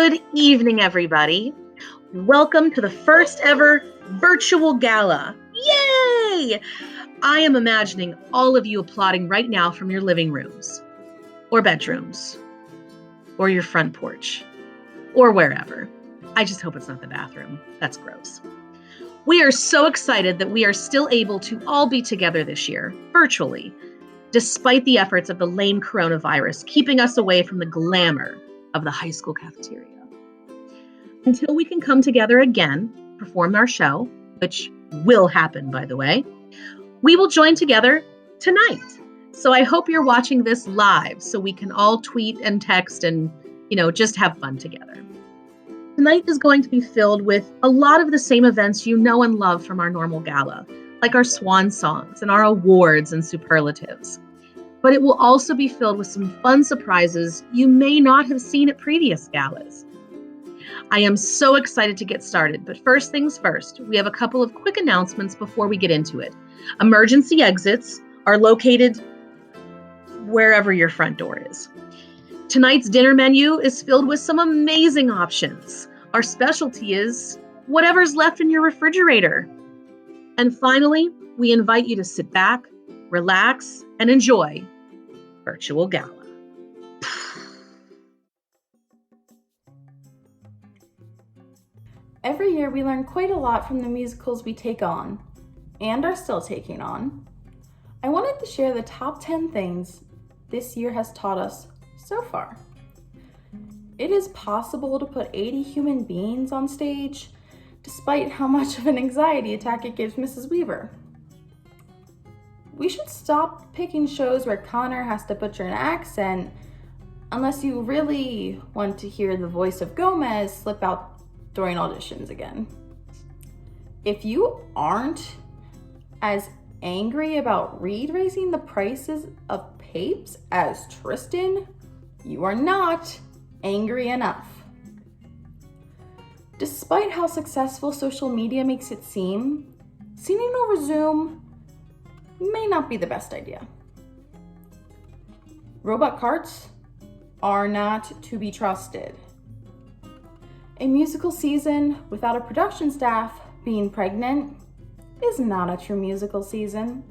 Good evening, everybody. Welcome to the first ever virtual gala. Yay! I am imagining all of you applauding right now from your living rooms, or bedrooms, or your front porch, or wherever. I just hope it's not the bathroom. That's gross. We are so excited that we are still able to all be together this year, virtually, despite the efforts of the lame coronavirus keeping us away from the glamour of the high school cafeteria. Until we can come together again, perform our show, which will happen, by the way, we will join together tonight. So I hope you're watching this live so we can all tweet and text and, just have fun together. Tonight is going to be filled with a lot of the same events you know and love from our normal gala, like our swan songs and our awards and superlatives. But it will also be filled with some fun surprises you may not have seen at previous galas. I am so excited to get started, but first things first, we have a couple of quick announcements before we get into it. Emergency exits are located wherever your front door is. Tonight's dinner menu is filled with some amazing options. Our specialty is whatever's left in your refrigerator. And finally, we invite you to sit back, relax, and enjoy Virtual Gala. Every year we learn quite a lot from the musicals we take on, and are still taking on. I wanted to share the top 10 things this year has taught us so far. It is possible to put 80 human beings on stage, despite how much of an anxiety attack it gives Mrs. Weaver. We should stop picking shows where Connor has to butcher an accent, unless you really want to hear the voice of Gomez slip out during auditions again. If you aren't as angry about Reed raising the prices of papes as Tristan, you are not angry enough. Despite how successful social media makes it seem, singing over Zoom may not be the best idea. Robot carts are not to be trusted. A musical season without a production staff being pregnant is not a true musical season.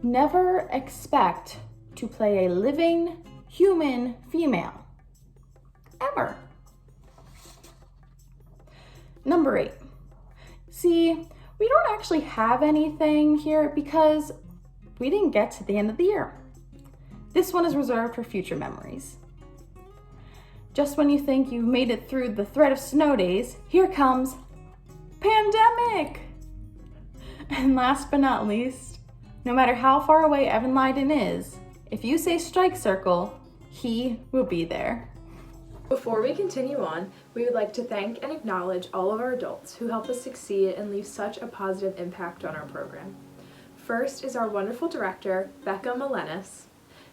Never expect to play a living human female. Ever. Number 8. See, we don't actually have anything here because we didn't get to the end of the year. This one is reserved for future memories. Just when you think you've made it through the threat of snow days, here comes pandemic! And last but not least, no matter how far away Evan Lyden is, if you say strike circle, he will be there. Before we continue on, we would like to thank and acknowledge all of our adults who help us succeed and leave such a positive impact on our program. First is our wonderful director, Becca Melenis.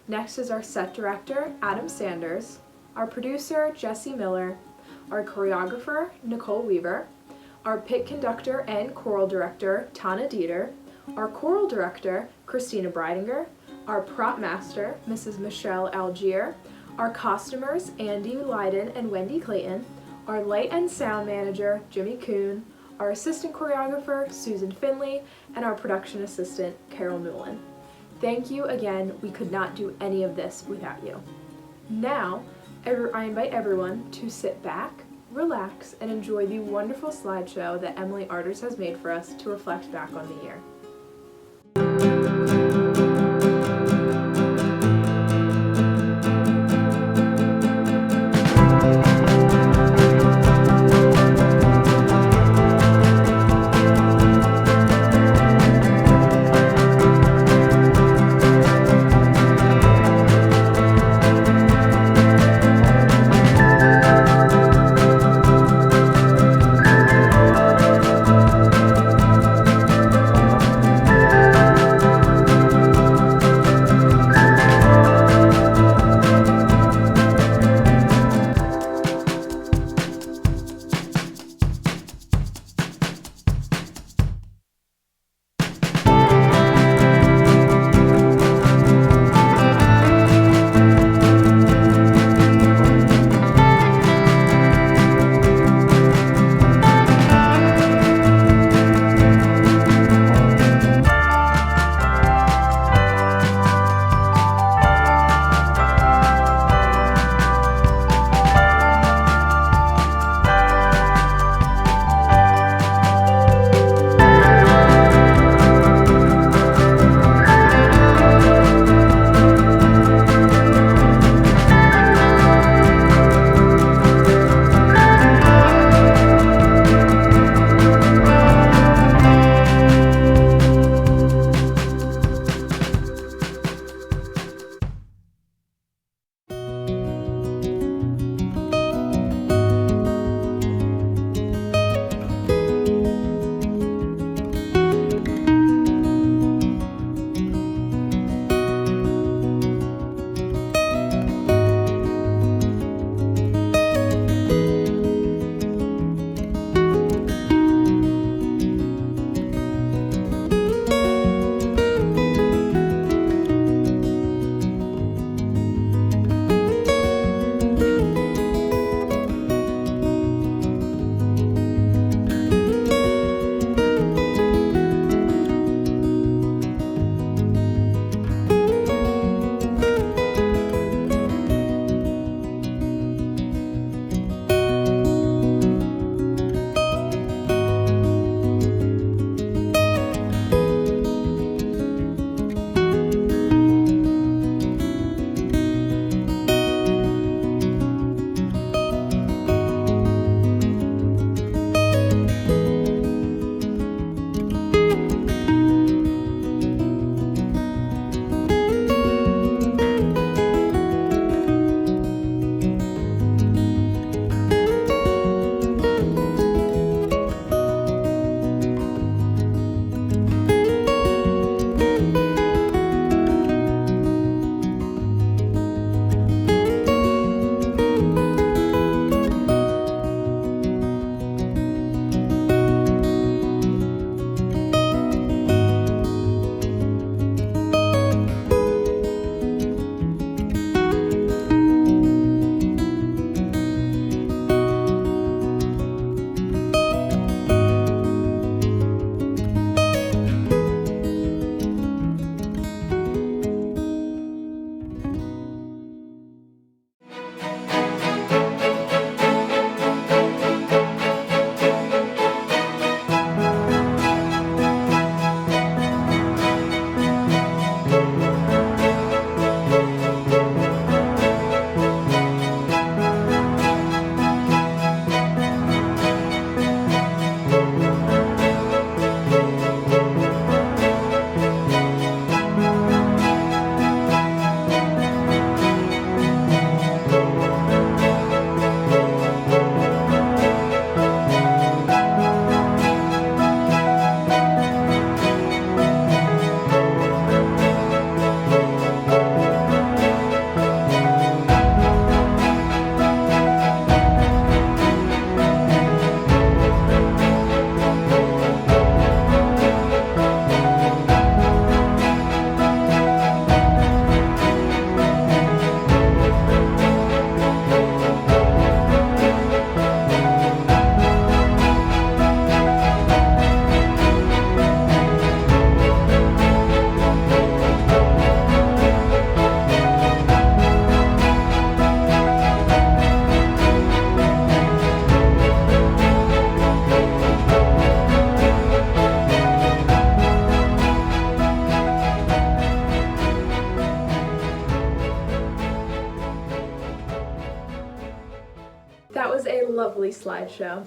Next is our set director, Adam Sanders. Our producer, Jesse Miller, our choreographer, Nicole Weaver, our pit conductor and choral director, Tana Dieter, our choral director, Christina Breidinger, our prop master, Mrs. Michelle Algier, our costumers, Andy Lyden and Wendy Clayton, our light and sound manager, Jimmy Kuhn, our assistant choreographer, Susan Finley, and our production assistant, Carol Newland. Thank you again. We could not do any of this without you. Now, I invite everyone to sit back, relax, and enjoy the wonderful slideshow that Emily Arters has made for us to reflect back on the year. lovely slideshow.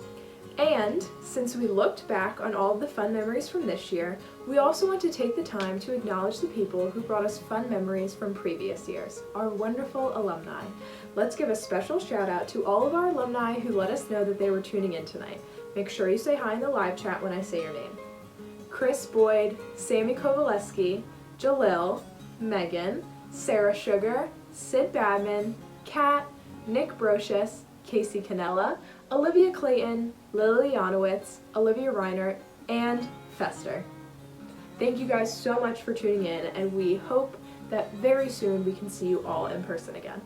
And since we looked back on all of the fun memories from this year, we also want to take the time to acknowledge the people who brought us fun memories from previous years, our wonderful alumni. Let's give a special shout out to all of our alumni who let us know that they were tuning in tonight. Make sure you say hi in the live chat when I say your name. Chris Boyd, Sammy Kovaleski, Jalil, Megan, Sarah Sugar, Sid Badman, Kat, Nick Brocious, Casey Canella, Olivia Clayton, Lily Janowitz, Olivia Reinert, and Fester. Thank you guys so much for tuning in, and we hope that very soon we can see you all in person again.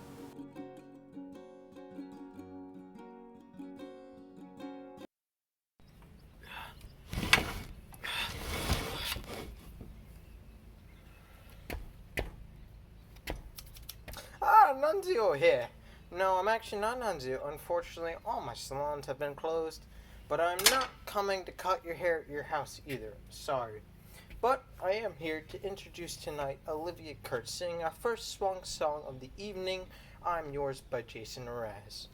Nunzio here. No, I'm actually not Nunzio. Unfortunately, all my salons have been closed. But I'm not coming to cut your hair at your house either. Sorry. But I am here to introduce tonight Olivia Kurtz singing our first song of the evening, I'm Yours by Jason Mraz.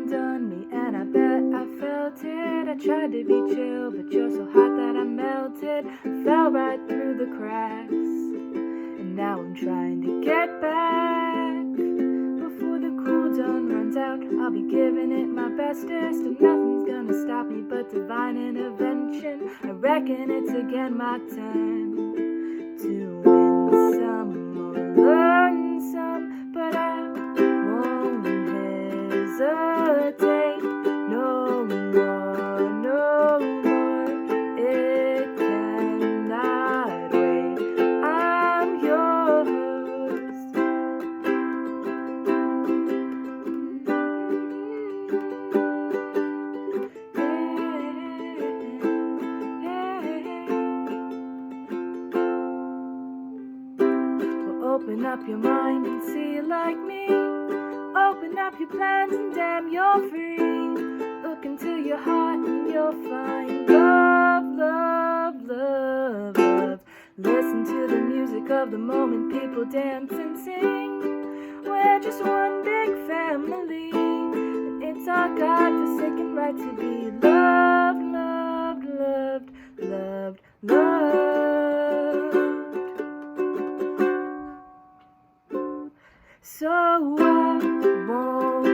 Done me, and I bet I felt it. I tried to be chill, but you're so hot that I melted. I fell right through the cracks, and now I'm trying to get back. Before the cool done runs out, I'll be giving it my bestest, and nothing's gonna stop me but divine intervention. I reckon it's again my turn to win some or learn some, but I won't hesitate no more, no more. It cannot wait. I'm yours. Well, open up your mind and see like me. Open up your plans and damn, you're free. Look into your heart and you'll find love, love, love, love. Listen to the music of the moment, people dance and sing. We're just one big family, and it's our God-forsaken right to be loved, loved, loved, loved, loved. So I won't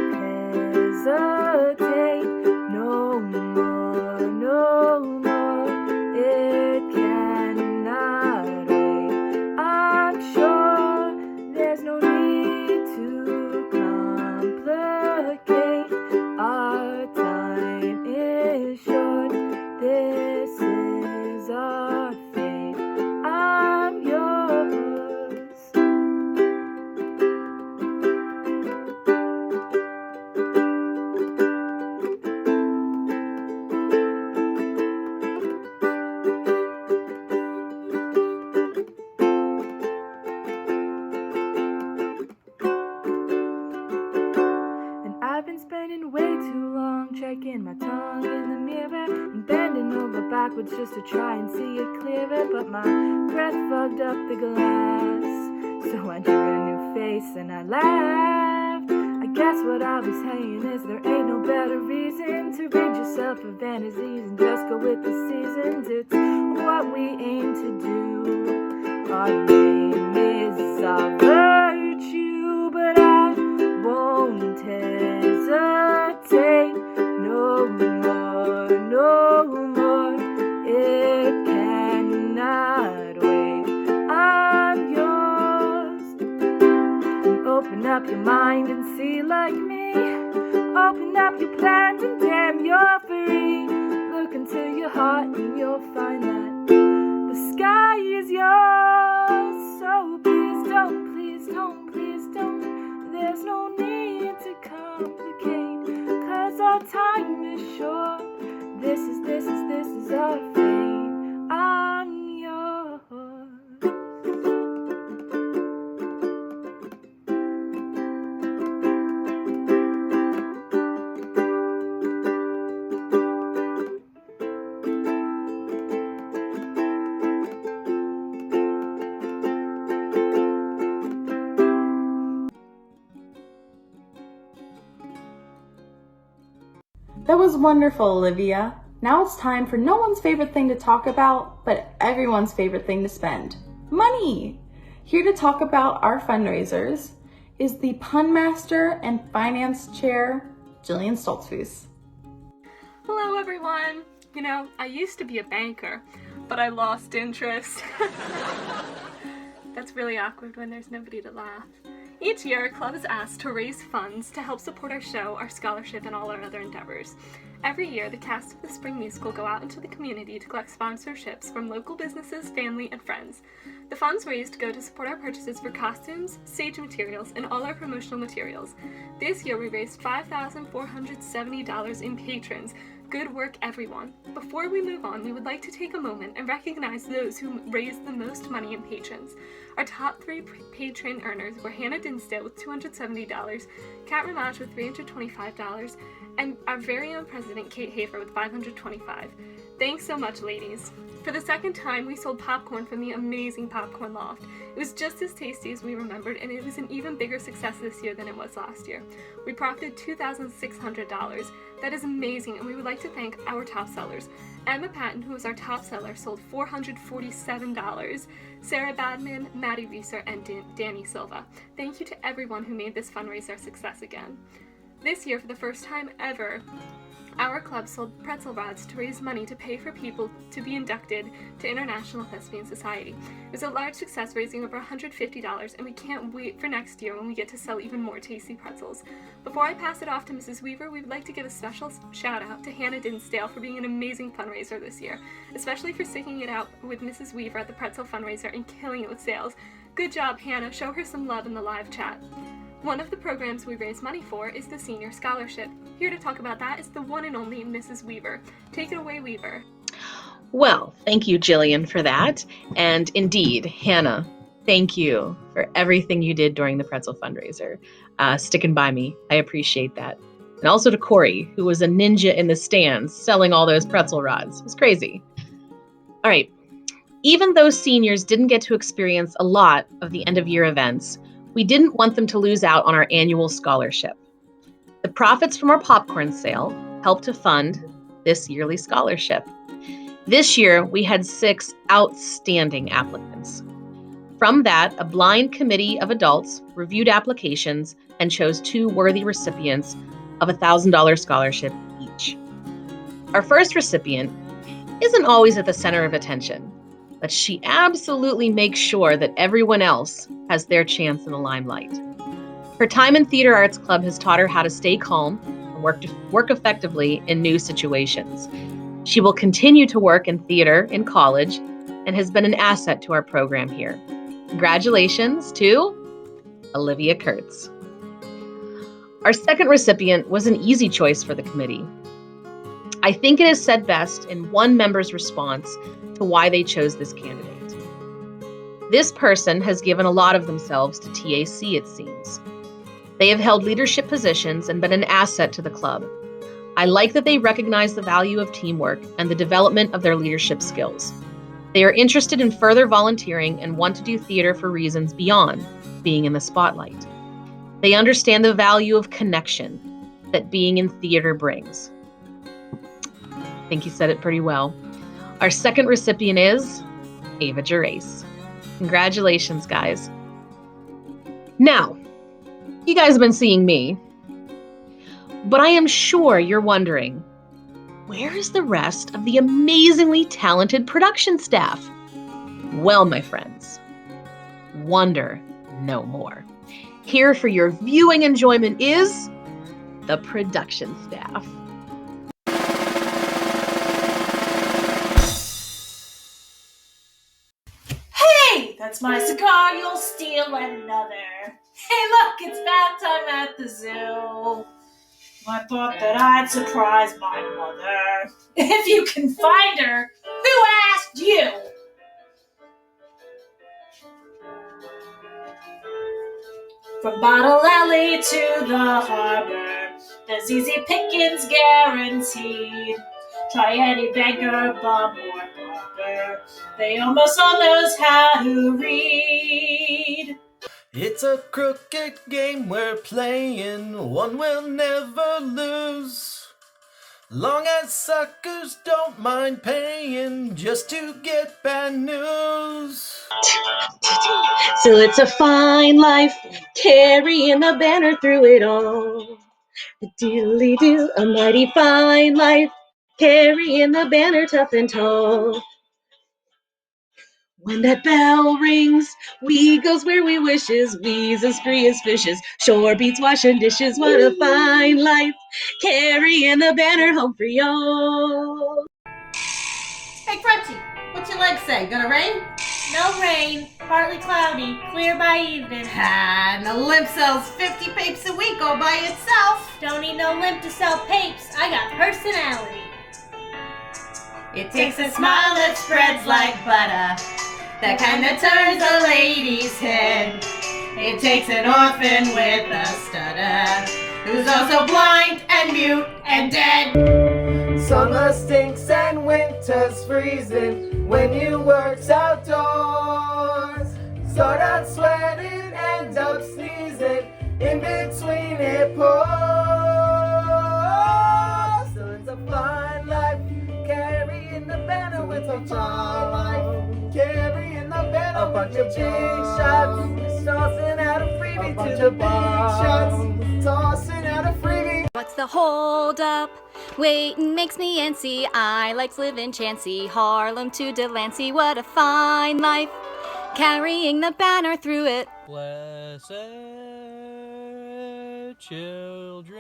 hesitate no more, no more. It cannot wait. I'm sure there's no need to complicate. Our time is short. This is our fate. I'm yours. I've been spending way too long checking my tongue in the mirror and bending over backwards just to try and see it clearer, but my breath fogged up the glass. So I drew a new face and I laughed. I guess what I'll be saying is there ain't no better reason to rid yourself of fantasies and just go with the seasons. It's what we aim to do. Our name is our virtue, but I won't hesitate no more, no more. It cannot wait. I'm yours. And open up your mind and see like me. Open up your plans and damn, you're free. Look into your heart and you'll find that the sky is yours. So please don't, please don't, please don't. There's no need to complicate, 'cause our time is short. This is our fate. I'm yours. That was wonderful, Olivia. Now it's time for no one's favorite thing to talk about, but everyone's favorite thing to spend. Money! Here to talk about our fundraisers is the Pun Master and Finance Chair, Jillian Stoltzfus. Hello everyone! You know, I used to be a banker, but I lost interest. That's really awkward when there's nobody to laugh. Each year, our club is asked to raise funds to help support our show, our scholarship, and all our other endeavors. Every year, the cast of the Spring Musical go out into the community to collect sponsorships from local businesses, family, and friends. The funds raised go to support our purchases for costumes, stage materials, and all our promotional materials. This year, we raised $5,470 in patrons. Good work, everyone. Before we move on, we would like to take a moment and recognize those who raised the most money in patrons. Our top 3 patron earners were Hannah Dinsdale with $270, Kat Ramage with $325, and our very own president, Kate Hafer, with $525. Thanks so much, ladies. For the second time, we sold popcorn from the amazing Popcorn Loft. It was just as tasty as we remembered, and it was an even bigger success this year than it was last year. We profited $2,600. That is amazing, and we would like to thank our top sellers. Emma Patton, who was our top seller, sold $447. Sarah Badman, Maddie Reeser, and Danny Silva. Thank you to everyone who made this fundraiser a success again. This year, for the first time ever, our club sold pretzel rods to raise money to pay for people to be inducted to International Thespian Society. It was a large success, raising over $150, and we can't wait for next year when we get to sell even more tasty pretzels. Before I pass it off to Mrs. Weaver, we would like to give a special shout out to Hannah Dinsdale for being an amazing fundraiser this year, especially for sticking it out with Mrs. Weaver at the pretzel fundraiser and killing it with sales. Good job, Hannah. Show her some love in the live chat. One of the programs we raise money for is the Senior Scholarship. Here to talk about that is the one and only Mrs. Weaver. Take it away, Weaver. Well, thank you, Jillian, for that. And indeed, Hannah, thank you for everything you did during the pretzel fundraiser. Sticking by me. I appreciate that. And also to Corey, who was a ninja in the stands selling all those pretzel rods. It was crazy. All right. Even though seniors didn't get to experience a lot of the end-of-year events, we didn't want them to lose out on our annual scholarship. The profits from our popcorn sale helped to fund this yearly scholarship. This year, we had 6 outstanding applicants. From that, a blind committee of adults reviewed applications and chose 2 worthy recipients of a $1,000 scholarship each. Our first recipient isn't always at the center of attention, but she absolutely makes sure that everyone else has their chance in the limelight. Her time in Theater Arts Club has taught her how to stay calm and work effectively in new situations. She will continue to work in theater in college and has been an asset to our program here. Congratulations to Olivia Kurtz. Our second recipient was an easy choice for the committee. I think it is said best in one member's response to why they chose this candidate. This person has given a lot of themselves to TAC, it seems. They have held leadership positions and been an asset to the club. I like that they recognize the value of teamwork and the development of their leadership skills. They are interested in further volunteering and want to do theater for reasons beyond being in the spotlight. They understand the value of connection that being in theater brings. I think you said it pretty well. Our second recipient is Ava Gerace. Congratulations, guys. Now, you guys have been seeing me, but I am sure you're wondering, where is the rest of the amazingly talented production staff? Well, my friends, wonder no more. Here for your viewing enjoyment is the production staff. Hey, that's my cigar, you'll steal another. Hey, look, it's bath time at the zoo. I thought that I'd surprise my mother. If you can find her, who asked you? From Bottle Alley to the harbor, there's easy pickings guaranteed. Try any banker, bum, or barber. They almost all knows how to read. It's a crooked game we're playing, one we'll never lose. Long as suckers don't mind paying just to get bad news. So it's a fine life, carrying the banner through it all. Doodly doo, a mighty fine life, carrying the banner tough and tall. When that bell rings, we goes where we wishes, we's as free as fishes, shore beats washing dishes, what a fine life, carrying the banner home for y'all. Hey, Crunchy, what's your legs say? Gonna rain? No rain, partly cloudy, clear by evening. Ah, and the limp sells 50 papes a week all by itself. Don't need no limp to sell papes. I got personality. It takes a smile that spreads like butter, the kind that turns a lady's head. It takes an orphan with a stutter, who's also blind and mute and dead. Summer stinks and winter's freezing when you work's outdoors. Start out sweating, end up sneezing, in between it pours. So it's a fine life, carrying the banner with a fine life, carrying the banner. A bunch of big shots, tossing out a freebie to the big shots, tossing out a freebie. What's the hold up? Waiting makes me antsy. I like living chancy. Harlem to Delancey. What a fine life, carrying the banner through it. Blessed children,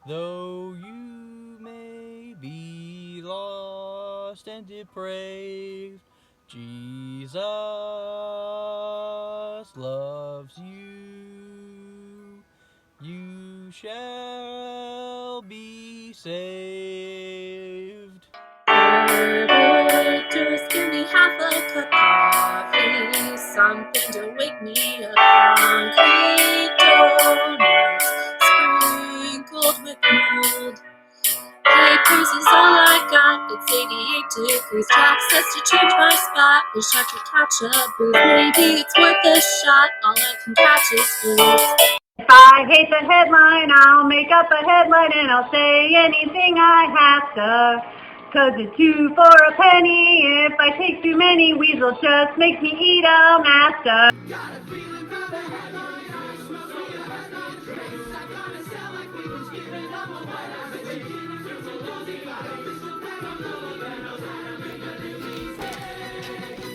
though you may be lost and depraved, Jesus loves you. You shall be saved. Just give me half a cup of coffee, something to wake me up. Concrete donuts sprinkled with mold. Papers is all I got. It's 88 degrees. Jack says to change my spot. Wish I could catch a booth. Maybe it's worth a shot. All I can catch is booze. If I hate the headline, I'll make up a headline and I'll say anything I have to. 'Cause it's 2 for a penny. If I take too many, weasel just makes me eat a master.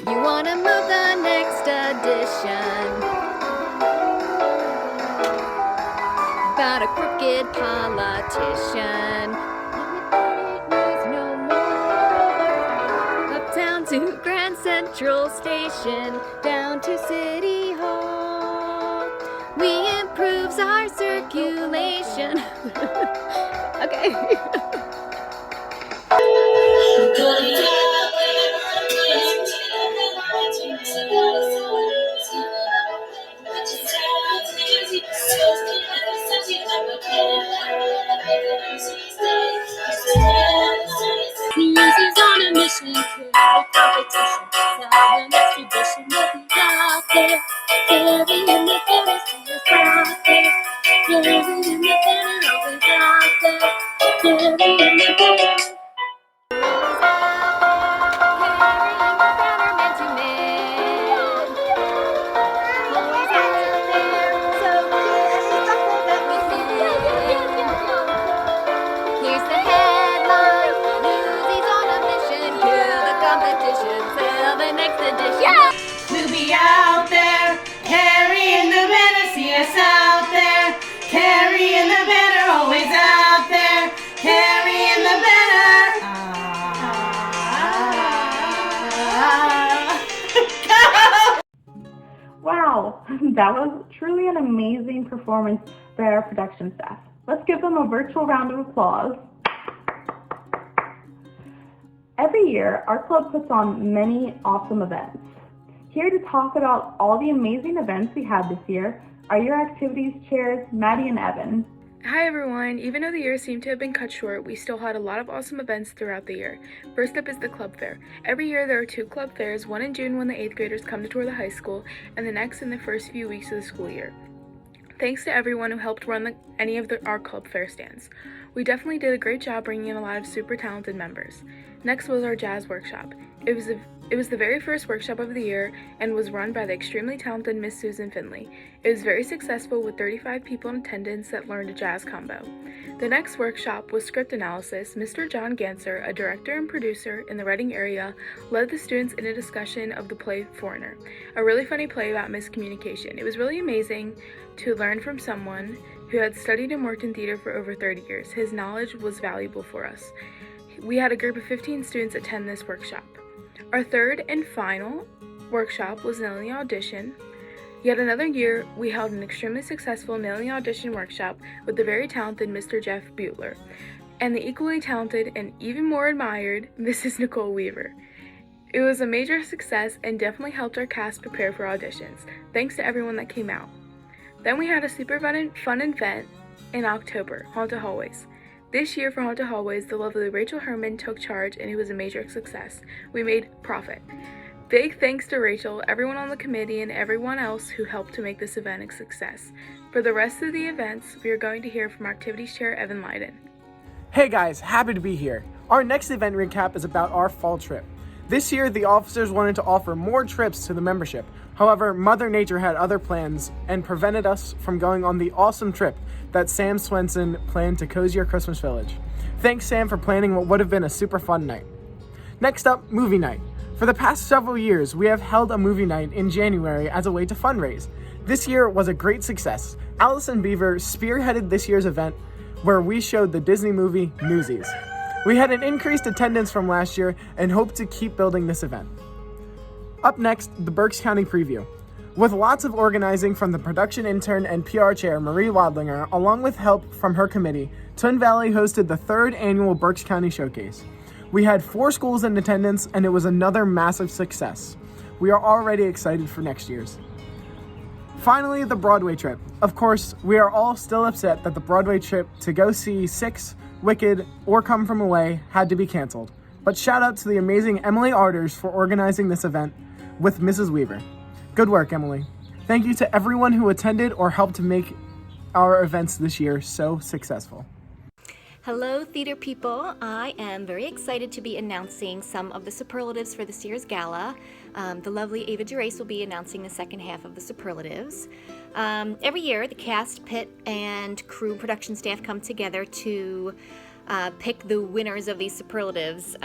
You wanna move the next edition about a crooked politician. No more. Uptown to Grand Central Station, down to City Hall. We improves our circulation. Okay. Music's on a mission, kill the competition. Sell the next edition, we'll be out there. Carrying the banner, see us out there. Carrying the banner, always out there. Carrying the banner. We'll be out there, carrying the banner, see us out there, carrying the banner, always out there, carrying the banner. Wow, that was truly an amazing performance by our production staff. Let's give them a virtual round of applause. Every year, our club puts on many awesome events. Here to talk about all the amazing events we had this year are your activities chairs, Maddie and Evan. Hi everyone! Even though the year seemed to have been cut short, we still had a lot of awesome events throughout the year. First up is the club fair. Every year there are 2 club fairs, one in June when the 8th graders come to tour the high school, and the next in the first few weeks of the school year. Thanks to everyone who helped run any of our club fair stands. We definitely did a great job bringing in a lot of super talented members. Next was our jazz workshop. It was the very first workshop of the year and was run by the extremely talented Miss Susan Finley. It was very successful with 35 people in attendance that learned a jazz combo. The next workshop was script analysis. Mr. John Ganser, a director and producer in the Reading area, led the students in a discussion of the play Foreigner, a really funny play about miscommunication. It was really amazing to learn from someone who had studied and worked in theater for over 30 years. His knowledge was valuable for us. We had a group of 15 students attend this workshop. Our third and final workshop was nailing audition. Yet another year, we held an extremely successful nailing audition workshop with the very talented Mr. Jeff Butler and the equally talented and even more admired Mrs. Nicole Weaver. It was a major success and definitely helped our cast prepare for auditions. Thanks to everyone that came out. Then we had a super fun event in October, Haunted Hallways. This year for Haunted Hallways, the lovely Rachel Herman took charge and it was a major success. We made profit. Big thanks to Rachel, everyone on the committee, and everyone else who helped to make this event a success. For the rest of the events, we are going to hear from our Activities Chair, Evan Leiden. Hey guys, happy to be here. Our next event recap is about our fall trip. This year, the officers wanted to offer more trips to the membership. However, Mother Nature had other plans and prevented us from going on the awesome trip that Sam Swenson planned to Cozier Christmas Village. Thanks, Sam, for planning what would have been a super fun night. Next up, movie night. For the past several years, we have held a movie night in January as a way to fundraise. This year was a great success. Allison Beaver spearheaded this year's event where we showed the Disney movie Newsies. We had an increased attendance from last year and hope to keep building this event. Up next, the Berks County Preview. With lots of organizing from the production intern and PR chair, Marie Wadlinger, along with help from her committee, Twin Valley hosted the 3rd annual Berks County Showcase. We had 4 schools in attendance and it was another massive success. We are already excited for next year's. Finally, the Broadway trip. Of course, we are all still upset that the Broadway trip to go see Six, Wicked, or Come From Away had to be canceled. But shout out to the amazing Emily Arders for organizing this event with Mrs. Weaver. Good work, Emily. Thank you to everyone who attended or helped to make our events this year so successful. Hello, theater people. I am very excited to be announcing some of the superlatives for this year's gala. The lovely Ava Gerace will be announcing the second half of the superlatives. Every year, the cast, pit, and crew production staff come together to pick the winners of these superlatives.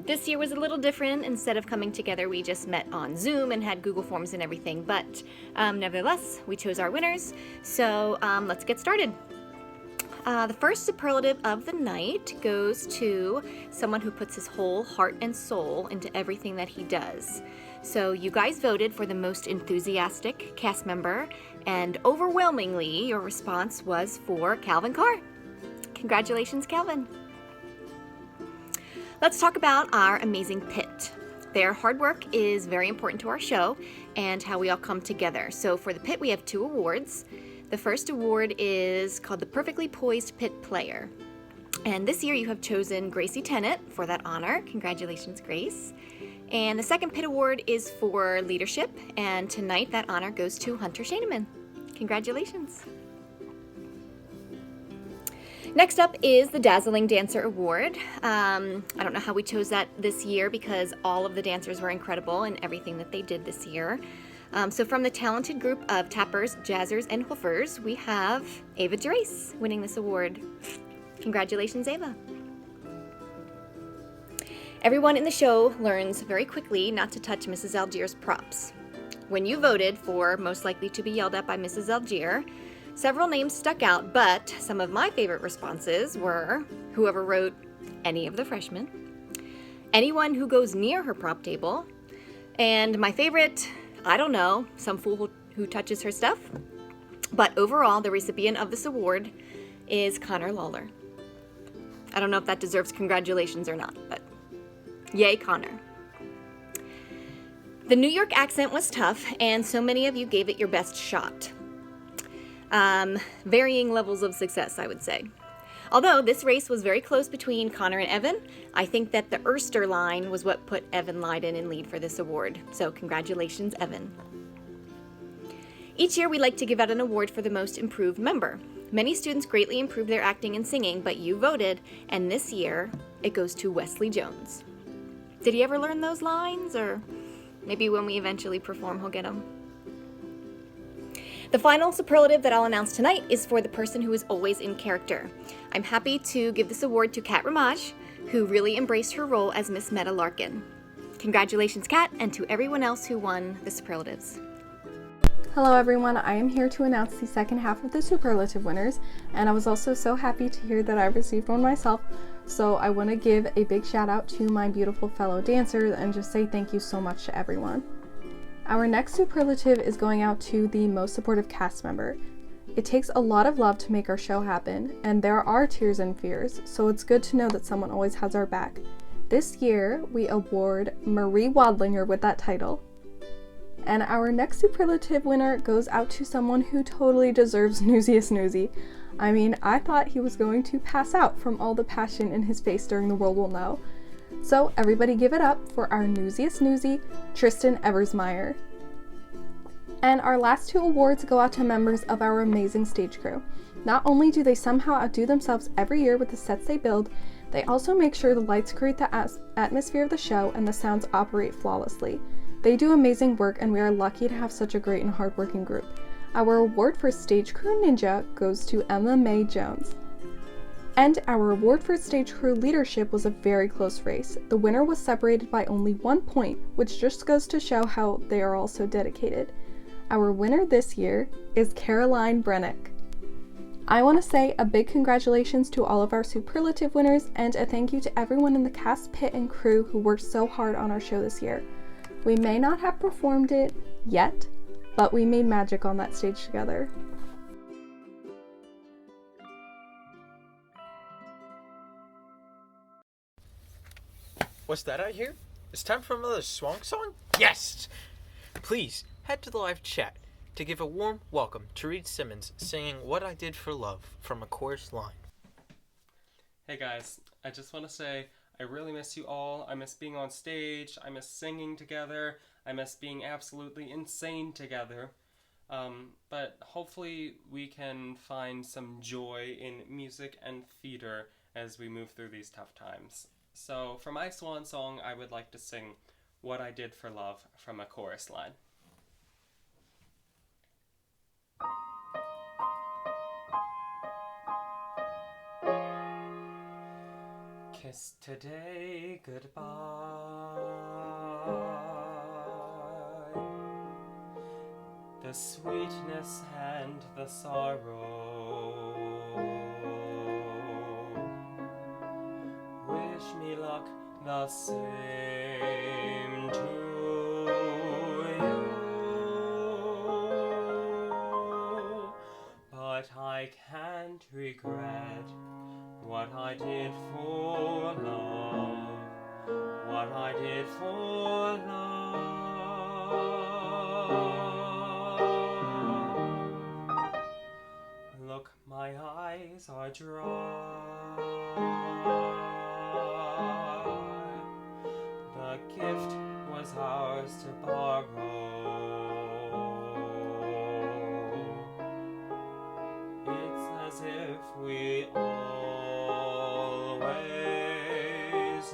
This year was a little different. Instead of coming together, we just met on Zoom and had Google Forms and everything. But nevertheless, we chose our winners. So let's get started. The first superlative of the night goes to someone who puts his whole heart and soul into everything that he does. So you guys voted for the most enthusiastic cast member, and overwhelmingly your response was for Calvin Carr. Congratulations, Calvin. Let's talk about our amazing pit. Their hard work is very important to our show and how we all come together. So for the pit, we have 2 awards. The first award is called the Perfectly Poised Pit Player. And this year you have chosen Gracie Tennant for that honor. Congratulations, Grace. And the second pit award is for leadership. And tonight that honor goes to Hunter Shaneman. Congratulations. Next up is the Dazzling Dancer Award. I don't know how we chose that this year because all of the dancers were incredible in everything that they did this year. So from the talented group of tappers, jazzers, and hoofers, we have Ava Gerace winning this award. Congratulations, Ava. Everyone in the show learns very quickly not to touch Mrs. Algier's props. When you voted for most likely to be yelled at by Mrs. Algier, several names stuck out, but some of my favorite responses were whoever wrote any of the freshmen, anyone who goes near her prop table, and my favorite, I don't know, some fool who touches her stuff. But overall, the recipient of this award is Connor Lawler. I don't know if that deserves congratulations or not, but yay, Connor. The New York accent was tough, and so many of you gave it your best shot. Varying levels of success, I would say. Although this race was very close between Connor and Evan, I think that the Erster line was what put Evan Leiden in lead for this award. So congratulations, Evan. Each year we like to give out an award for the most improved member. Many students greatly improved their acting and singing, but you voted, and this year it goes to Wesley Jones. Did he ever learn those lines? Or maybe when we eventually perform, he'll get them. The final superlative that I'll announce tonight is for the person who is always in character. I'm happy to give this award to Kat Ramage, who really embraced her role as Miss Meta Larkin. Congratulations, Kat, and to everyone else who won the superlatives. Hello everyone, I am here to announce the second half of the superlative winners, and I was also so happy to hear that I received one myself, so I want to give a big shout out to my beautiful fellow dancers and just say thank you so much to everyone. Our next superlative is going out to the most supportive cast member. It takes a lot of love to make our show happen, and there are tears and fears, so it's good to know that someone always has our back. This year, we award Marie Wadlinger with that title. And our next superlative winner goes out to someone who totally deserves Newsiest Newsy. I mean, I thought he was going to pass out from all the passion in his face during The World Will Know. So everybody give it up for our Newsiest Newsy, Tristan Eversmeyer. And our last two awards go out to members of our amazing stage crew. Not only do they somehow outdo themselves every year with the sets they build, they also make sure the lights create the atmosphere of the show and the sounds operate flawlessly. They do amazing work, and we are lucky to have such a great and hardworking group. Our award for Stage Crew Ninja goes to Emma Mae Jones. And our award for Stage Crew Leadership was a very close race. The winner was separated by only 1 point, which just goes to show how they are all so dedicated. Our winner this year is Caroline Brennick. I want to say a big congratulations to all of our superlative winners, and a thank you to everyone in the cast, pit, and crew who worked so hard on our show this year. We may not have performed it yet, but we made magic on that stage together. What's that I hear? It's time for another swan song? Yes! Please, head to the live chat to give a warm welcome to Reed Simmons singing What I Did for Love from A Chorus Line. Hey guys, I just want to say I really miss you all. I miss being on stage. I miss singing together. I miss being absolutely insane together. But hopefully we can find some joy in music and theater as we move through these tough times. So for my swan song, I would like to sing What I Did for Love from A Chorus Line. Kiss today goodbye. The sweetness and the sorrow. Wish me luck the same to you. But I can't regret what I did for love, what I did for love. Look, my eyes are dry. The gift was ours to borrow. It's as if we always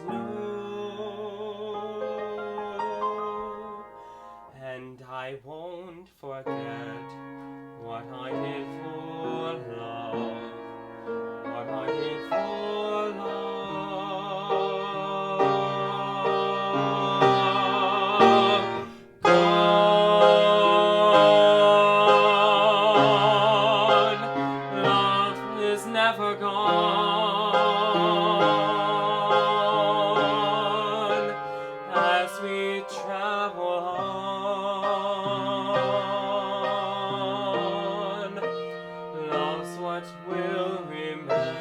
knew, and I won't forget what I did for love, what I did for love. Gone, love is never gone, as we travel on. Love's what we'll remember.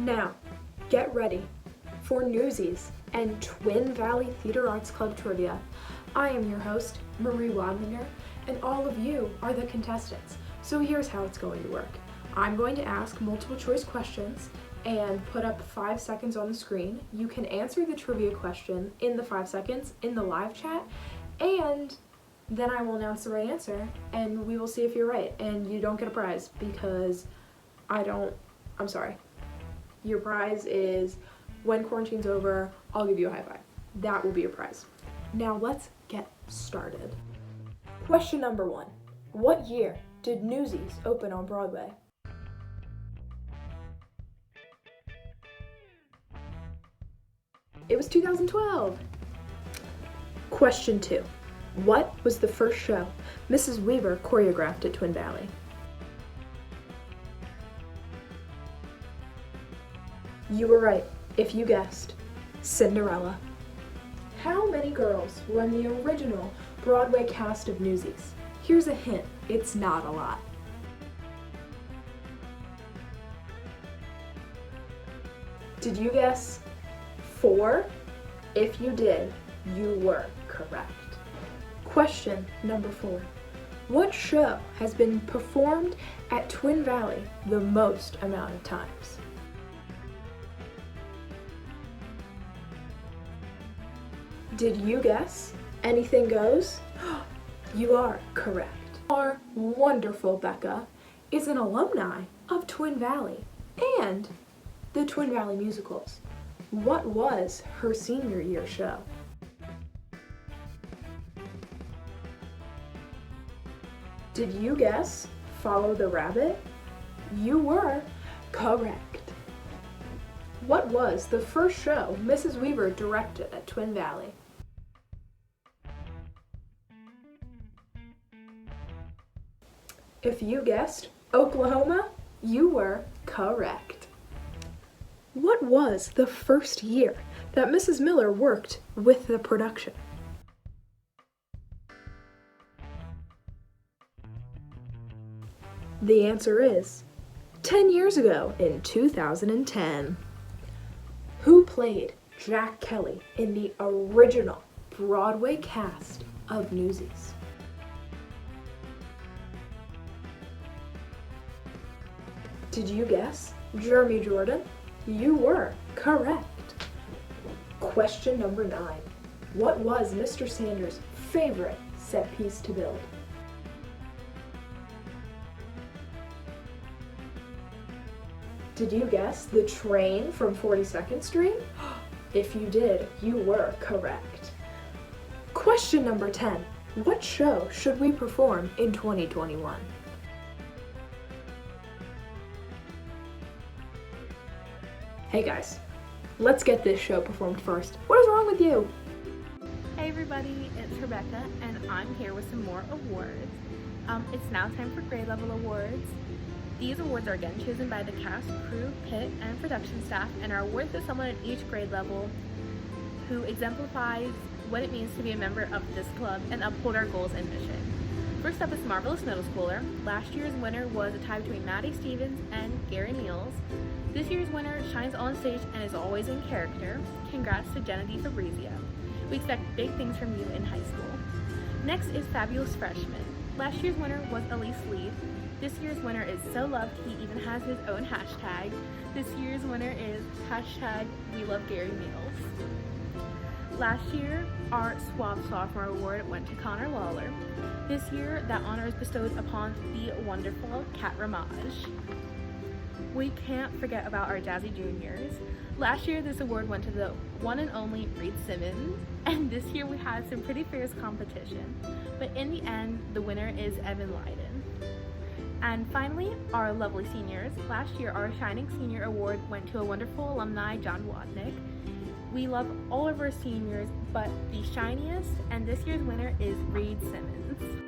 Now, get ready for Newsies and Twin Valley Theater Arts Club Trivia. I am your host, Marie Wadlinger, and all of you are the contestants. So here's how it's going to work. I'm going to ask multiple choice questions and put up 5 seconds on the screen. You can answer the trivia question in the 5 seconds in the live chat, and then I will announce the right answer, and we will see if you're right. And you don't get a prize because I'm sorry. Your prize is when quarantine's over, I'll give you a high five. That will be your prize. Now let's get started. Question number 1. What year did Newsies open on Broadway? It was 2012. Question 2. What was the first show Mrs. Weaver choreographed at Twin Valley? You were right if you guessed Cinderella. How many girls were in the original Broadway cast of Newsies? Here's a hint, it's not a lot. Did you guess 4? If you did, you were correct. Question number 4. What show has been performed at Twin Valley the most amount of times? Did you guess Anything Goes? You are correct. Our wonderful Becca is an alumni of Twin Valley and the Twin Valley musicals. What was her senior year show? Did you guess Follow the Rabbit? You were correct. What was the first show Mrs. Weaver directed at Twin Valley? If you guessed Oklahoma, you were correct. What was the first year that Mrs. Miller worked with the production? The answer is 10 years ago in 2010. Who played Jack Kelly in the original Broadway cast of Newsies? Did you guess Jeremy Jordan? You were correct. Question number 9. What was Mr. Sanders' favorite set piece to build? Did you guess the train from 42nd Street? If you did, you were correct. Question number 10. What show should we perform in 2021? Hey guys, let's get this show performed first. What is wrong with you? Hey everybody, it's Rebecca, and I'm here with some more awards. It's now time for grade level awards. These awards are again chosen by the cast, crew, pit, and production staff, and are awards to someone at each grade level who exemplifies what it means to be a member of this club and uphold our goals and mission. First up is Marvelous Middle Schooler. Last year's winner was a tie between Maddie Stevens and Gary Meals. This year's winner shines on stage and is always in character. Congrats to Genevieve Fabrizio. We expect big things from you in high school. Next is Fabulous Freshman. Last year's winner was Elise Lee. This year's winner is so loved he even has his own hashtag. This year's winner is hashtag We Love Gary Meals. Last year, our Suave Sophomore Award went to Connor Lawler. This year, that honor is bestowed upon the wonderful Kat Ramage. We can't forget about our Jazzy Juniors. Last year, this award went to the one and only Reed Simmons, and this year we had some pretty fierce competition. But in the end, the winner is Evan Lyden. And finally, our lovely seniors. Last year, our Shining Senior Award went to a wonderful alumni, John Wadnick. We love all of our seniors, but the shiniest and this year's winner is Reed Simmons.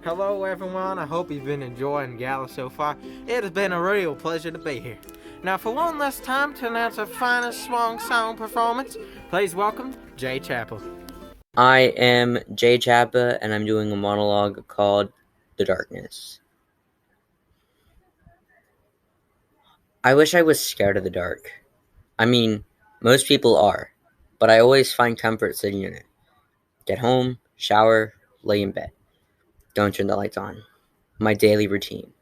Hello everyone, I hope you've been enjoying Gala so far. It has been a real pleasure to be here. Now for one last time to announce our finest swan song performance, please welcome Jay Chappell. I am Jay Chappa, and I'm doing a monologue called The Darkness. I wish I was scared of the dark. I mean, most people are, but I always find comfort sitting in it. Get home, shower, lay in bed. Don't turn the lights on. My daily routine.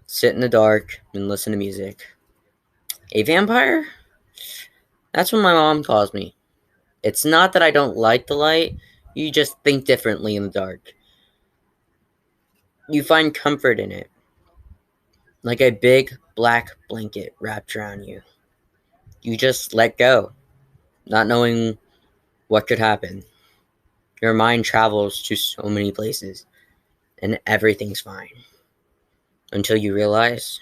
Sit in the dark and listen to music. A vampire? That's what my mom calls me. It's not that I don't like the light, you just think differently in the dark. You find comfort in it, like a big black blanket wrapped around you. You just let go, not knowing what could happen. Your mind travels to so many places, and everything's fine. Until you realize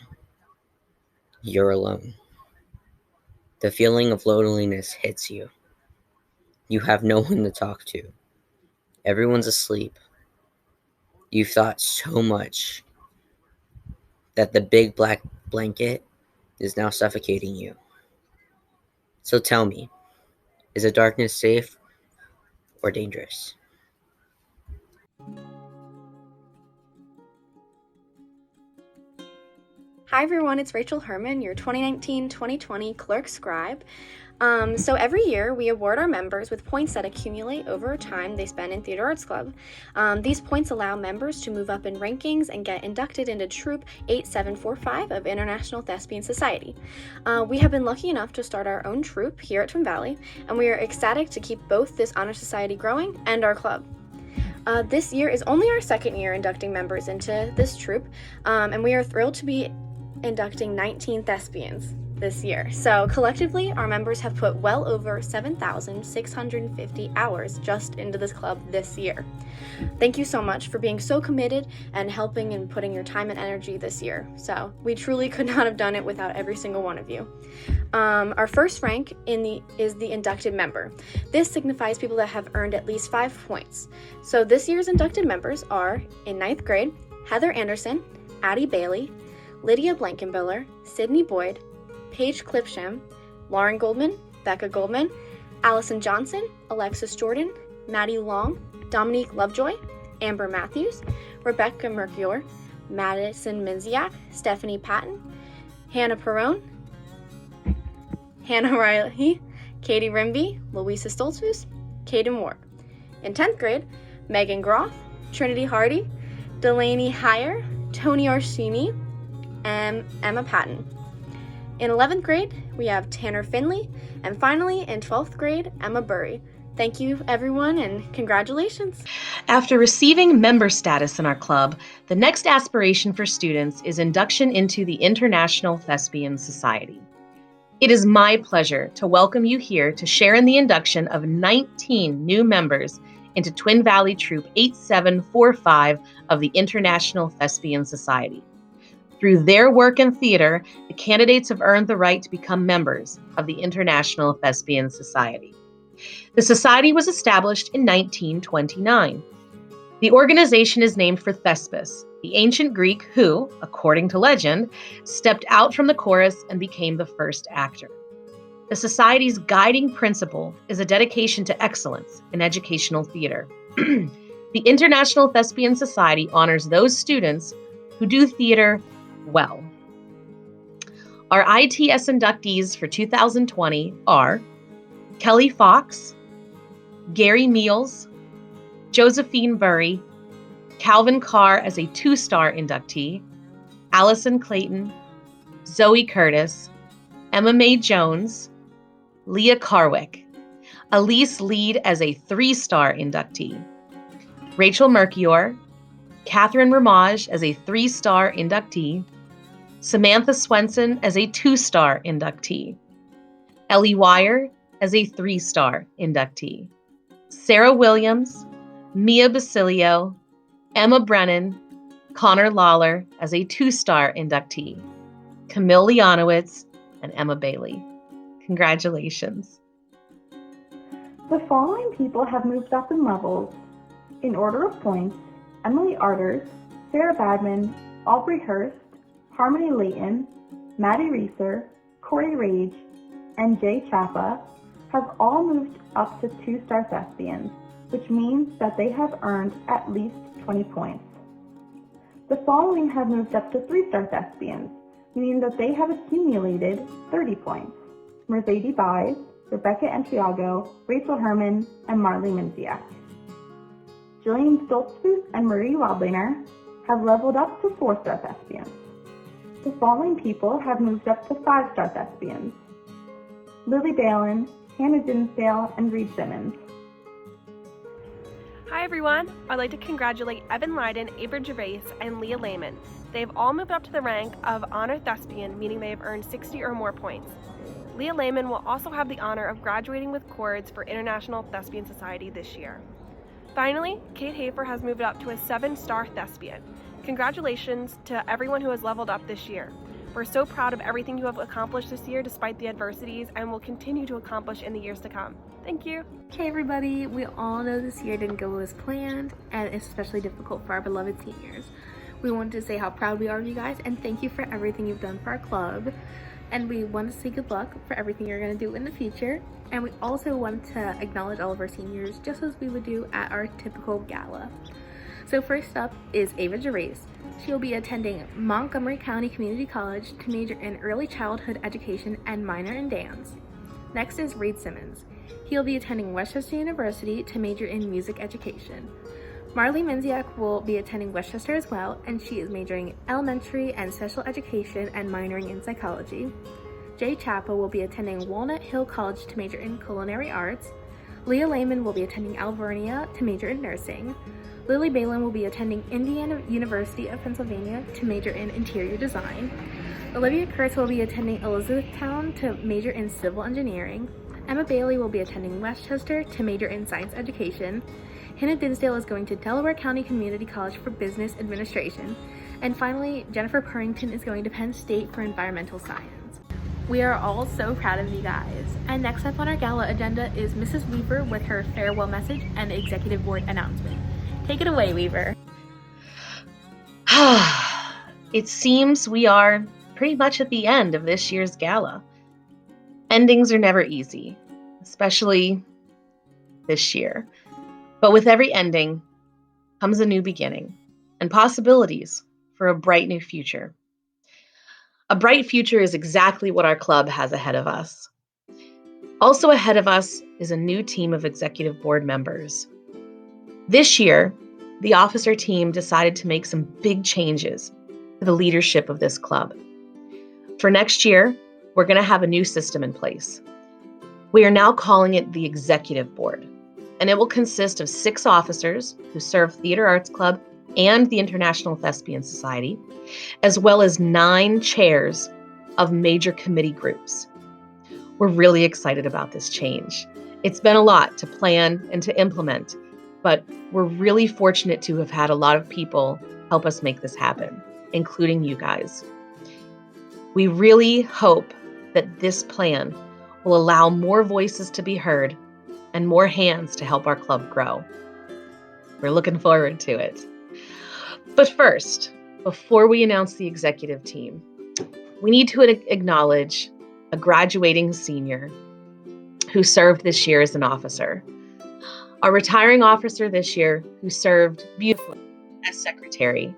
you're alone. The feeling of loneliness hits you. You have no one to talk to. Everyone's asleep. You've thought so much that the big black blanket is now suffocating you. So tell me, is the darkness safe or dangerous? Hi everyone, it's Rachel Herman, your 2019-2020 Clerk Scribe. So every year we award our members with points that accumulate over time they spend in Theater Arts Club. These points allow members to move up in rankings and get inducted into Troop 8745 of International Thespian Society. We have been lucky enough to start our own troupe here at Twin Valley, and we are ecstatic to keep both this honor society growing and our club. This year is only our second year inducting members into this troupe, and we are thrilled to be inducting 19 thespians this year. So collectively, our members have put well over 7,650 hours just into this club this year. Thank you so much for being so committed and helping and putting your time and energy this year. So we truly could not have done it without every single one of you. Our first rank is the inducted member. This signifies people that have earned at least 5 points. So this year's inducted members are, in 9th grade, Heather Anderson, Addie Bailey, Lydia Blankenbiller, Sydney Boyd, Paige Clipsham, Lauren Goldman, Becca Goldman, Allison Johnson, Alexis Jordan, Maddie Long, Dominique Lovejoy, Amber Matthews, Rebecca Mercure, Madison Minziak, Stephanie Patton, Hannah Perrone, Hannah Riley, Katie Rimby, Louisa Stoltzfus, Kaden Ward. In 10th grade, Megan Groff, Trinity Hardy, Delaney Heyer, Tony Orsini, and Emma Patton. In 11th grade, we have Tanner Finley, and finally, in 12th grade, Emma Burry. Thank you, everyone, and congratulations. After receiving member status in our club, the next aspiration for students is induction into the International Thespian Society. It is my pleasure to welcome you here to share in the induction of 19 new members into Twin Valley Troop 8745 of the International Thespian Society. Through their work in theater, the candidates have earned the right to become members of the International Thespian Society. The society was established in 1929. The organization is named for Thespis, the ancient Greek who, according to legend, stepped out from the chorus and became the first actor. The society's guiding principle is a dedication to excellence in educational theater. The International Thespian Society honors those students who do theater well. Our ITS inductees for 2020 are Kelly Fox, Gary Meals, Josephine Burry, Calvin Carr as a 2-star inductee, Allison Clayton, Zoe Curtis, Emma Mae Jones, Leah Carwick, Elise Lead as a 3-star inductee, Rachel Mercure, Catherine Ramage as a 3-star inductee, Samantha Swenson as a 2-star inductee, Ellie Wire as a 3-star inductee, Sarah Williams, Mia Basilio, Emma Brennan, Connor Lawler as a 2-star inductee, Camille Leonowitz, and Emma Bailey. Congratulations. The following people have moved up in levels. In order of points, Emily Arters, Sarah Badman, Aubrey Hurst, Harmony Layton, Maddie Reeser, Corey Rage, and Jay Chappa have all moved up to 2-star thespians, which means that they have earned at least 20 points. The following have moved up to 3-star thespians, meaning that they have accumulated 30 points. Mercedes Baez, Rebecca Entriago, Rachel Herman, and Marley Minziak. Jillian Stoltzfus and Marie Wadlinger have leveled up to 4-star thespians. The following people have moved up to 5-star thespians: Lily Balin, Hannah Dinsdale, and Reed Simmons. Hi everyone! I'd like to congratulate Evan Lyden, Ava Gervais, and Leah Lehman. They have all moved up to the rank of Honor Thespian, meaning they have earned 60 or more points. Leah Lehman will also have the honor of graduating with cords for International Thespian Society this year. Finally, Kate Hafer has moved up to a 7-star thespian. Congratulations to everyone who has leveled up this year. We're so proud of everything you have accomplished this year despite the adversities and will continue to accomplish in the years to come. Thank you. Okay everybody, we all know this year didn't go as planned and it's especially difficult for our beloved seniors. We wanted to say how proud we are of you guys and thank you for everything you've done for our club. And we want to say good luck for everything you're going to do in the future. And we also want to acknowledge all of our seniors just as we would do at our typical gala. So first up is Ava Gervais. She will be attending Montgomery County Community College to major in early childhood education and minor in dance. Next is Reed Simmons. He'll be attending Westchester University to major in music education. Marley Minziak will be attending Westchester as well, and she is majoring in elementary and special education and minoring in psychology. Jay Chapel will be attending Walnut Hill College to major in culinary arts. Leah Lehman will be attending Alvernia to major in nursing. Lily Balin will be attending Indiana University of Pennsylvania to major in interior design. Olivia Kurtz will be attending Elizabethtown to major in civil engineering. Emma Bailey will be attending Westchester to major in science education. Hannah Dinsdale is going to Delaware County Community College for business administration. And finally, Jennifer Purrington is going to Penn State for environmental science. We are all so proud of you guys. And next up on our gala agenda is Mrs. Weaver with her farewell message and executive board announcement. Take it away, Weaver. It seems we are pretty much at the end of this year's gala. Endings are never easy, especially this year. But with every ending comes a new beginning and possibilities for a bright new future. A bright future is exactly what our club has ahead of us. Also ahead of us is a new team of executive board members. This year, the officer team decided to make some big changes to the leadership of this club. For next year, we're going to have a new system in place. We are now calling it the Executive Board, and it will consist of 6 officers who serve Theater Arts Club and the International Thespian Society, as well as 9 chairs of major committee groups. We're really excited about this change. It's been a lot to plan and to implement, but we're really fortunate to have had a lot of people help us make this happen, including you guys. We really hope that this plan will allow more voices to be heard and more hands to help our club grow. We're looking forward to it. But first, before we announce the executive team, we need to acknowledge a graduating senior who served this year as an officer. Our retiring officer this year who served beautifully as secretary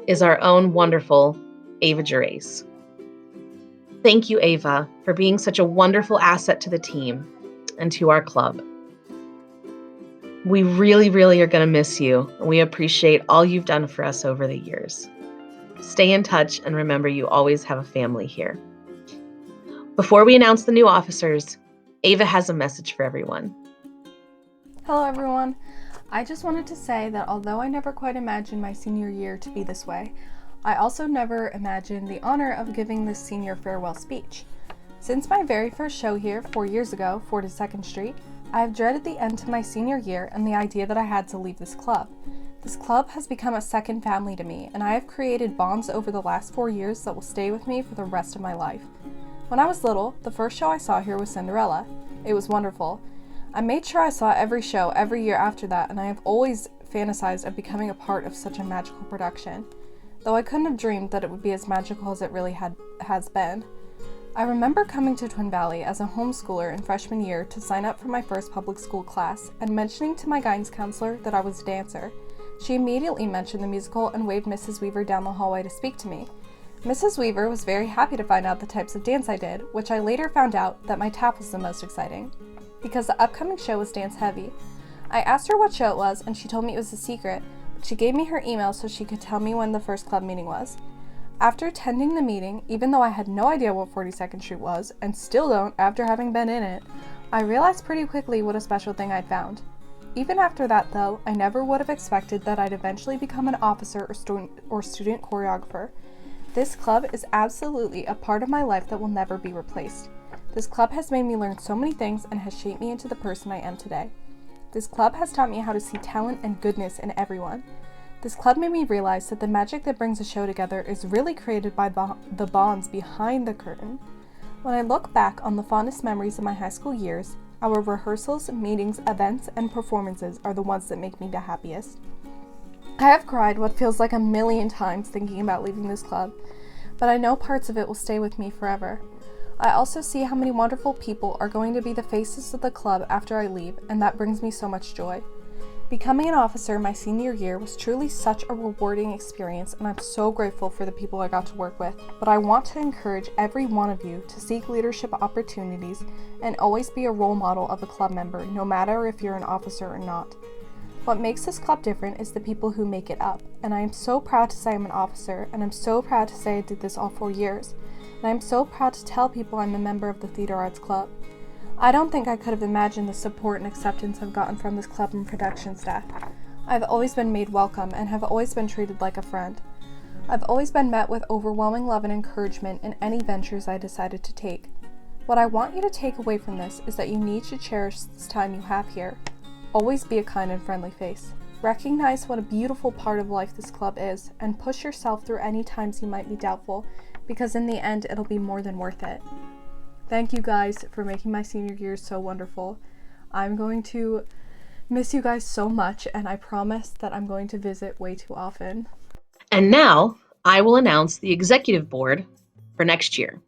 is our own wonderful Ava Gervais. Thank you, Ava, for being such a wonderful asset to the team and to our club. We really, really are going to miss you, and we appreciate all you've done for us over the years. Stay in touch, and remember, you always have a family here. Before we announce the new officers, Ava has a message for everyone. Hello, everyone. I just wanted to say that although I never quite imagined my senior year to be this way, I also never imagined the honor of giving this senior farewell speech. Since my very first show here 4 years ago, 42nd Street, I have dreaded the end to my senior year and the idea that I had to leave this club. This club has become a second family to me, and I have created bonds over the last 4 years that will stay with me for the rest of my life. When I was little, the first show I saw here was Cinderella. It was wonderful. I made sure I saw every show every year after that, and I have always fantasized of becoming a part of such a magical production, though I couldn't have dreamed that it would be as magical as it really has been. I remember coming to Twin Valley as a homeschooler in freshman year to sign up for my first public school class and mentioning to my guidance counselor that I was a dancer. She immediately mentioned the musical and waved Mrs. Weaver down the hallway to speak to me. Mrs. Weaver was very happy to find out the types of dance I did, which I later found out that my tap was the most exciting, because the upcoming show was dance heavy. I asked her what show it was, and she told me it was a secret, but she gave me her email so she could tell me when the first club meeting was. After attending the meeting, even though I had no idea what 42nd Street was, and still don't after having been in it, I realized pretty quickly what a special thing I'd found. Even after that, though, I never would have expected that I'd eventually become an officer or student choreographer. This club is absolutely a part of my life that will never be replaced. This club has made me learn so many things and has shaped me into the person I am today. This club has taught me how to see talent and goodness in everyone. This club made me realize that the magic that brings a show together is really created by the bonds behind the curtain. When I look back on the fondest memories of my high school years, our rehearsals, meetings, events, and performances are the ones that make me the happiest. I have cried what feels like a million times thinking about leaving this club, but I know parts of it will stay with me forever. I also see how many wonderful people are going to be the faces of the club after I leave, and that brings me so much joy. Becoming an officer my senior year was truly such a rewarding experience, and I'm so grateful for the people I got to work with, but I want to encourage every one of you to seek leadership opportunities and always be a role model of a club member, no matter if you're an officer or not. What makes this club different is the people who make it up, and I am so proud to say I'm an officer, and I'm so proud to say I did this all 4 years, and I'm so proud to tell people I'm a member of the Theater Arts Club. I don't think I could have imagined the support and acceptance I've gotten from this club and production staff. I've always been made welcome and have always been treated like a friend. I've always been met with overwhelming love and encouragement in any ventures I decided to take. What I want you to take away from this is that you need to cherish this time you have here. Always be a kind and friendly face. Recognize what a beautiful part of life this club is, and push yourself through any times you might be doubtful, because in the end, it'll be more than worth it. Thank you guys for making my senior year so wonderful. I'm going to miss you guys so much, and I promise that I'm going to visit way too often. And now, I will announce the executive board for next year.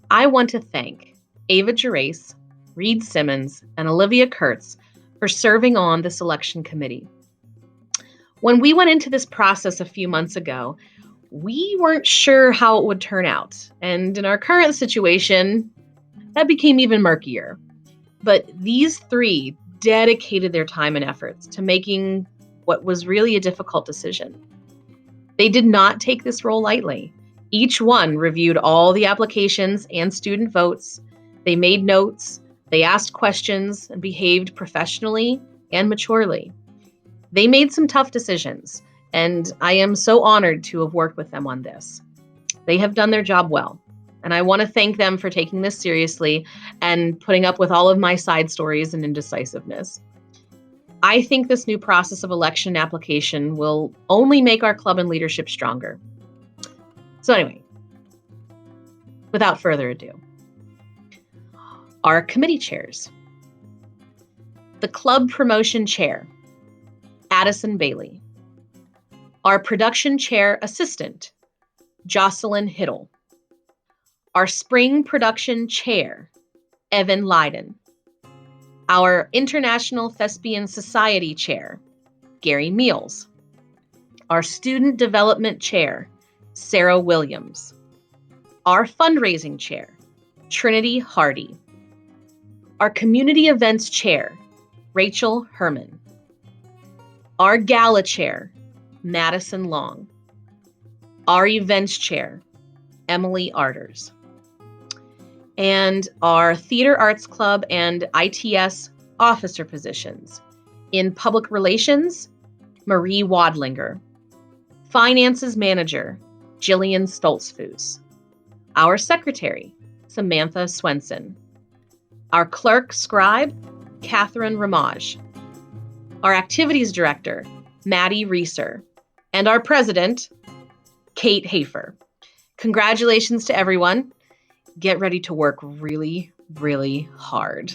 I want to thank Ava Gerace, Reed Simmons, and Olivia Kurtz for serving on the selection committee. When we went into this process a few months ago, we weren't sure how it would turn out. And in our current situation, that became even murkier. But these three dedicated their time and efforts to making what was really a difficult decision. They did not take this role lightly. Each one reviewed all the applications and student votes. They made notes, they asked questions, and behaved professionally and maturely. They made some tough decisions, and I am so honored to have worked with them on this. They have done their job well, and I want to thank them for taking this seriously and putting up with all of my side stories and indecisiveness. I think this new process of election application will only make our club and leadership stronger. So anyway, without further ado, our committee chairs. The club promotion chair, Addison Bailey. Our production chair assistant, Jocelyn Hiddle. Our spring production chair, Evan Leiden. Our International Thespian Society chair, Gary Meals. Our student development chair, Sarah Williams. Our fundraising chair, Trinity Hardy. Our community events chair, Rachel Herman. Our gala chair, Madison Long. Our events chair, Emily Arders. And our Theater Arts Club and ITS officer positions. In Public Relations, Marie Wadlinger. Finances Manager, Jillian Stoltzfus. Our Secretary, Samantha Swenson. Our Clerk Scribe, Catherine Ramage. Our Activities Director, Maddie Reeser. And our President, Kate Hafer. Congratulations to everyone. Get ready to work really, really hard.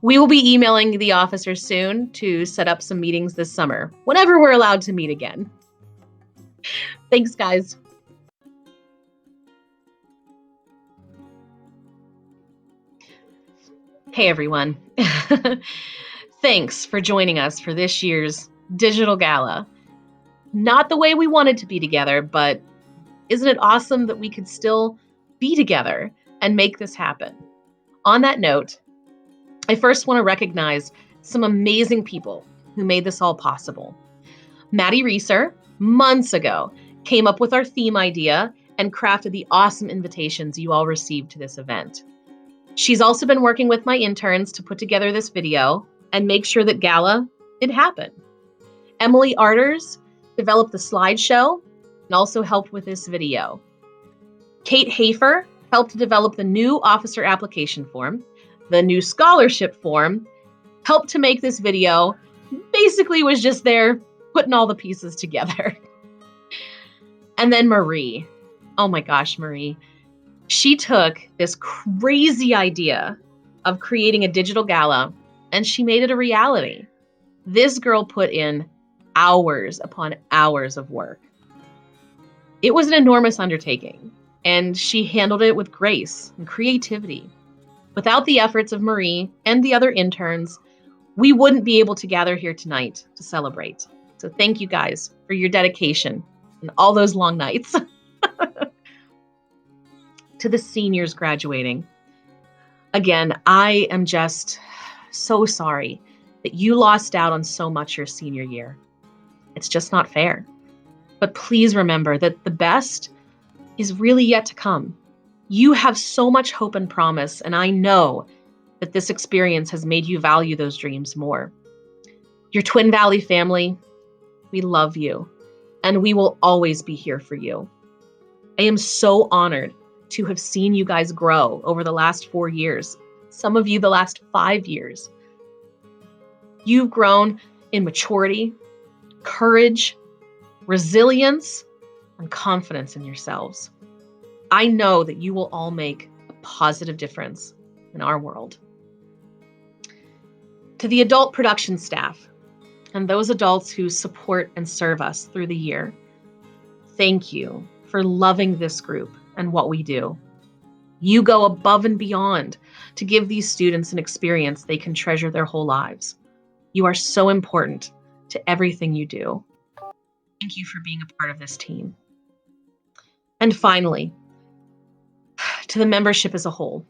We will be emailing the officers soon to set up some meetings this summer, whenever we're allowed to meet again. Thanks, guys. Hey everyone. Thanks for joining us for this year's digital gala. Not the way we wanted to be together, but isn't it awesome that we could still be together and make this happen? On that note, I first want to recognize some amazing people who made this all possible. Maddie Reeser, months ago, came up with our theme idea and crafted the awesome invitations you all received to this event. She's also been working with my interns to put together this video and make sure that Gala did happen. Emily Arters developed the slideshow and also helped with this video. Kate Hafer helped to develop the new officer application form, the new scholarship form, helped to make this video, basically was just there putting all the pieces together. And then Marie. Oh my gosh, Marie. She took this crazy idea of creating a digital gala and she made it a reality. This girl put in hours upon hours of work. It was an enormous undertaking, and she handled it with grace and creativity. Without the efforts of Marie and the other interns, we wouldn't be able to gather here tonight to celebrate. So thank you guys for your dedication and all those long nights. To the seniors graduating, again, I am just so sorry that you lost out on so much your senior year. It's just not fair. But please remember that the best is really yet to come. You have so much hope and promise, and I know that this experience has made you value those dreams more. Your Twin Valley family, we love you, and we will always be here for you. I am so honored to have seen you guys grow over the last 4 years, some of you the last 5 years. You've grown in maturity, courage, resilience, and confidence in yourselves. I know that you will all make a positive difference in our world. To the adult production staff and those adults who support and serve us through the year, thank you for loving this group and what we do. You go above and beyond to give these students an experience they can treasure their whole lives. You are so important to everything you do. Thank you for being a part of this team. And finally, to the membership as a whole.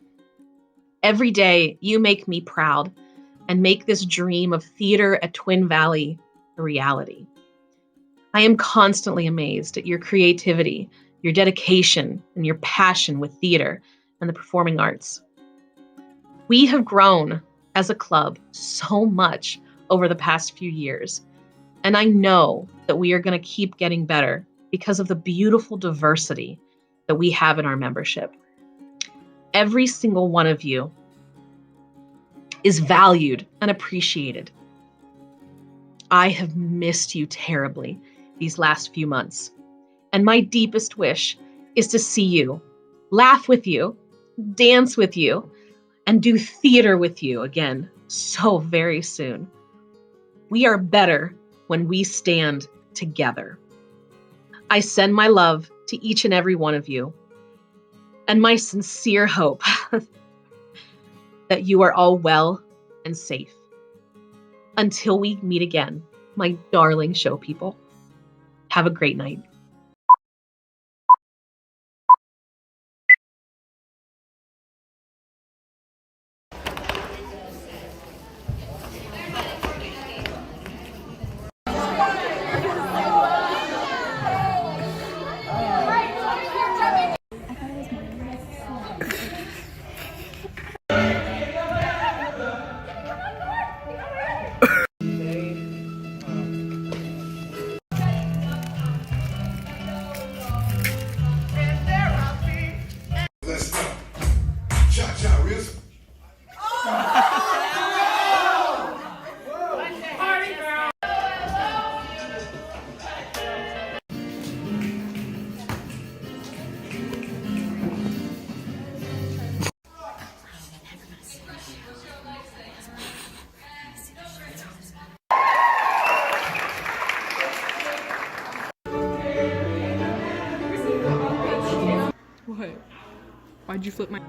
Every day you make me proud and make this dream of theater at Twin Valley a reality. I am constantly amazed at your creativity, your dedication, and your passion with theater and the performing arts. We have grown as a club so much over the past few years, and I know that we are going to keep getting better because of the beautiful diversity that we have in our membership. Every single one of you is valued and appreciated. I have missed you terribly these last few months, and my deepest wish is to see you, laugh with you, dance with you, and do theater with you again so very soon. We are better when we stand together. I send my love to each and every one of you, and my sincere hope that you are all well and safe. Until we meet again, my darling show people, have a great night. Let's go. Cha-cha, Riz. What? Why'd you flip my...